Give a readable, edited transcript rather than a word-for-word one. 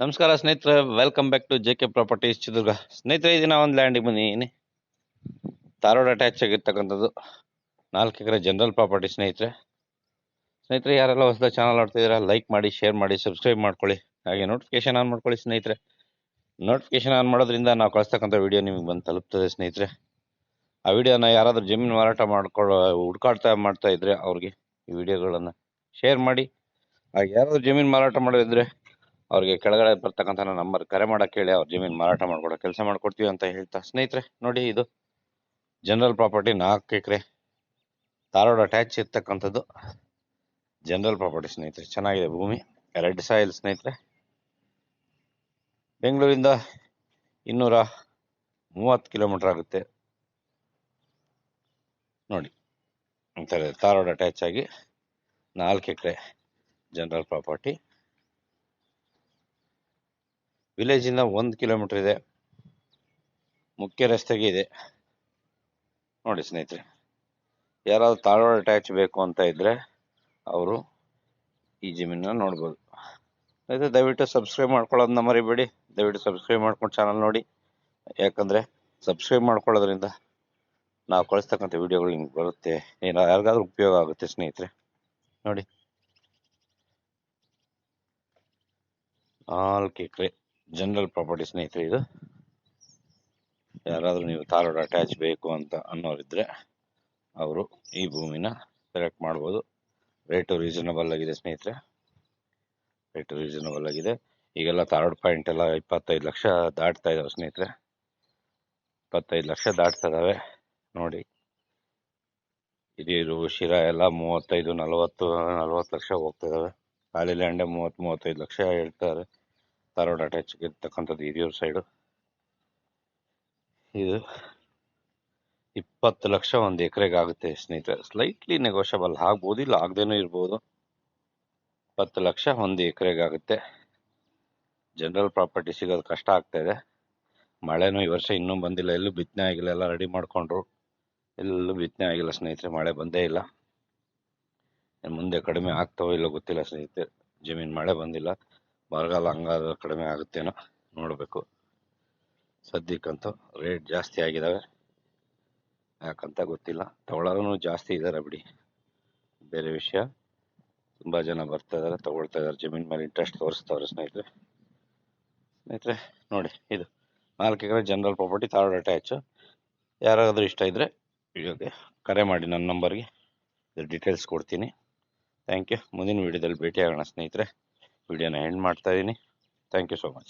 ನಮಸ್ಕಾರ ಸ್ನೇಹಿತರೆ, welcome back to JK properties Chitradurga. ಸ್ನೇಹಿತರೆ, ಈ ದಿನ ಒಂದು ಲ್ಯಾಂಡಿಗೆ ಬಂದಿದ್ದೀನಿ. ಧಾರವಾಡ ಅಟ್ಯಾಚ್ ಆಗಿರ್ತಕ್ಕಂಥದ್ದು 4 ಎಕರೆ ಜನರಲ್ ಪ್ರಾಪರ್ಟಿ. ಸ್ನೇಹಿತರೆ ಯಾರೆಲ್ಲ ಹೊಸದಾಗಿ ಚಾನಲ್ ನೋಡ್ತಿದ್ದೀರಾ, ಲೈಕ್ ಮಾಡಿ, ಶೇರ್ ಮಾಡಿ, ಸಬ್ಸ್ಕ್ರೈಬ್ ಮಾಡ್ಕೊಳ್ಳಿ. ಹಾಗೆ ನೋಟಿಫಿಕೇಶನ್ ಆನ್ ಮಾಡ್ಕೊಳ್ಳಿ ಸ್ನೇಹಿತರೆ. ನೋಟಿಫಿಕೇಶನ್ ಆನ್ ಮಾಡೋದ್ರಿಂದ ನಾವು ಕಳಿಸ್ತಕ್ಕಂಥ ವಿಡಿಯೋ ನಿಮಗೆ ಬಂದು ತಲುಪ್ತದೆ ಸ್ನೇಹಿತರೆ. ಆ ವಿಡಿಯೋನ ಯಾರಾದರೂ ಜಮೀನು ಮಾರಾಟ ಮಾಡ್ತಾ ಇದ್ರೆ ಅವ್ರಿಗೆ ಈ ವಿಡಿಯೋಗಳನ್ನು ಶೇರ್ ಮಾಡಿ. ಹಾಗೆ ಯಾರಾದರೂ ಜಮೀನು ಮಾರಾಟ ಮಾಡೋದಿದ್ರೆ ಅವ್ರಿಗೆ ಕೆಳಗಡೆ ಬರ್ತಕ್ಕಂಥ ನಂಬರ್ ಕರೆ ಮಾಡಕ್ಕೆ ಹೇಳಿ, ಅವ್ರ ಜಮೀನು ಮಾರಾಟ ಮಾಡ್ಕೊಡೋ ಕೆಲಸ ಮಾಡ್ಕೊಡ್ತೀವಿ ಅಂತ ಹೇಳ್ತಾ, ಸ್ನೇಹಿತರೆ ನೋಡಿ, ಇದು ಜನರಲ್ ಪ್ರಾಪರ್ಟಿ 4 ಎಕರೆ ಧಾರವಾಡ ಅಟ್ಯಾಚ್ ಇರ್ತಕ್ಕಂಥದ್ದು ಜನರಲ್ ಪ್ರಾಪರ್ಟಿ ಸ್ನೇಹಿತರೆ. ಚೆನ್ನಾಗಿದೆ ಭೂಮಿ, ರೆಡ್ ಸಾಯಿಲ್ ಸ್ನೇಹಿತರೆ. ಬೆಂಗಳೂರಿಂದ 230 ಕಿಲೋಮೀಟರ್ ಆಗುತ್ತೆ ನೋಡಿ. ಅಂತಾರೆ ಧಾರವಾಡ ಅಟ್ಯಾಚ್ ಆಗಿ 4 ಎಕರೆ ಜನರಲ್ ಪ್ರಾಪರ್ಟಿ. ವಿಲೇಜಿಂದ 1 ಕಿಲೋಮೀಟರ್ ಇದೆ, ಮುಖ್ಯ ರಸ್ತೆಗೆ ಇದೆ ನೋಡಿ ಸ್ನೇಹಿತರೆ. ಯಾರಾದ್ರು ಧಾರವಾಡ ಅಟ್ಯಾಚ್ ಬೇಕು ಅಂತ ಇದ್ರೆ ಅವರು ಈ ಜಮೀನನ್ನ ನೋಡ್ಬೋದು. ದಯವಿಟ್ಟು ಸಬ್ಸ್ಕ್ರೈಬ್ ಮಾಡ್ಕೊಳ್ಳೋದನ್ನ ಮರಿಬೇಡಿ. ದಯವಿಟ್ಟು ಸಬ್ಸ್ಕ್ರೈಬ್ ಮಾಡ್ಕೊಂಡು ಚಾನಲ್ ನೋಡಿ. ಯಾಕಂದ್ರೆ ಸಬ್ಸ್ಕ್ರೈಬ್ ಮಾಡ್ಕೊಳ್ಳೋದ್ರಿಂದ ನಾವು ಕಳಿಸ್ತಕ್ಕಂಥ ವಿಡಿಯೋಗಳು ನಿಮ್ಗೆ ಬರುತ್ತೆ, ಯಾರಿಗಾದ್ರೂ ಉಪಯೋಗ ಆಗುತ್ತೆ ಸ್ನೇಹಿತರೆ. ನೋಡಿ, 4 ಎಕರೆ ಜನರಲ್ ಪ್ರಾಪರ್ಟಿ ಸ್ನೇಹಿತರೆ. ಇದು ಯಾರಾದ್ರೂ ನೀವು ಧಾರವಾಡ ಅಟ್ಯಾಚ್ ಬೇಕು ಅಂತ ಅನ್ನೋರಿದ್ರೆ ಅವರು ಈ ಭೂಮಿನ ಸೆಲೆಕ್ಟ್ ಮಾಡ್ಬೋದು. ರೇಟು ರೀಸನಬಲ್ ಆಗಿದೆ ಸ್ನೇಹಿತರೆ, ರೇಟು ರೀಸನಬಲ್ ಆಗಿದೆ. ಈಗೆಲ್ಲ ಧಾರವಾಡ ಪಾಯಿಂಟ್ ಎಲ್ಲ 25 ಲಕ್ಷ ದಾಟ್ತಾ ಇದಾವೆ ಸ್ನೇಹಿತರೆ. 25 ಲಕ್ಷ ದಾಟ್ತಾ ಇದಾವೆ ನೋಡಿ. ಹಿರಿಯೂರು, ಶಿರಾ ಎಲ್ಲ 35, 40 ಲಕ್ಷ ಹೋಗ್ತಾ ಇದಾವೆ. ಖಾಲಿ ಲ್ಯಾಂಡೇ 30-35 ಲಕ್ಷ ಹೇಳ್ತಾರೆ ಧಾರವಾಡ ಅಟ್ಯಾಚ್ ಇರ್ತಕ್ಕಂಥದ್ದು ಹಿರಿಯೂರು ಸೈಡು. ಇದು 20 ಲಕ್ಷ 1 ಎಕರೆಗೆ ಆಗುತ್ತೆ ಸ್ನೇಹಿತರೆ. ಸ್ಲೈಟ್ಲಿ ನೆಗೋಷಿಯಬಲ್ ಆಗ್ಬೋದು, ಇಲ್ಲ ಆಗದೇನೂ ಇರ್ಬೋದು. 20 ಲಕ್ಷ 1 ಎಕರೆಗೆ ಆಗುತ್ತೆ. ಜನರಲ್ ಪ್ರಾಪರ್ಟಿ ಸಿಗೋದು ಕಷ್ಟ ಆಗ್ತಾ ಇದೆ. ಮಳೆನೂ ಈ ವರ್ಷ ಇನ್ನೂ ಬಂದಿಲ್ಲ, ಎಲ್ಲೂ ಬಿತ್ತನೆ ಆಗಿಲ್ಲ. ಎಲ್ಲ ರೆಡಿ ಮಾಡ್ಕೊಂಡ್ರು, ಎಲ್ಲೂ ಬಿತ್ತನೆ ಆಗಿಲ್ಲ ಸ್ನೇಹಿತರೆ. ಮಳೆ ಬಂದೇ ಇಲ್ಲ. ಮುಂದೆ ಕಡಿಮೆ ಆಗ್ತಾವೋ ಇಲ್ಲೋ ಗೊತ್ತಿಲ್ಲ ಸ್ನೇಹಿತರೆ. ಜಮೀನು ಮಳೆ ಬಂದಿಲ್ಲ, ಬರಗಾಲ ಹಂಗಾದ್ರೆ ಕಡಿಮೆ ಆಗುತ್ತೇನೋ ನೋಡಬೇಕು. ಸದ್ಯಕ್ಕಂತೂ ರೇಟ್ ಜಾಸ್ತಿ ಆಗಿದ್ದಾವೆ, ಯಾಕಂತ ಗೊತ್ತಿಲ್ಲ. ತಗೊಳ್ಳೋರು ಜಾಸ್ತಿ ಇದ್ದಾರೆ ಬಿಡಿ, ಬೇರೆ ವಿಷಯ. ತುಂಬ ಜನ ಬರ್ತಾ ಇದ್ದಾರೆ, ತಗೊಳ್ತಾ ಇದ್ದಾರೆ, ಜಮೀನ್ ಮೇಲೆ ಇಂಟ್ರೆಸ್ಟ್ ತೋರಿಸ್ತವ್ರೆ ಸ್ನೇಹಿತರೆ. ನೋಡಿ, ಇದು 4 ಎಕರೆ ಜನರಲ್ ಪ್ರಾಪರ್ಟಿ ಧಾರವಾಡ ಅಟ್ಯಾಚ್. ಯಾರಾದರೂ ಇಷ್ಟ ಇದ್ದರೆ ವಿಡಿಯೋಗೆ ಕರೆ ಮಾಡಿ, ನನ್ನ ನಂಬರ್ಗೆ ಡೀಟೇಲ್ಸ್ ಕೊಡ್ತೀನಿ. Thank you. ಮುಂದಿನ ವಿಡಿಯೋದಲ್ಲಿ ಭೇಟಿ ಆಗೋಣ ಸ್ನೇಹಿತರೆ. ವಿಡಿಯೋನ ಎಂಡ್ ಮಾಡ್ತಾ ಇದ್ದೀನಿ. Thank you so much.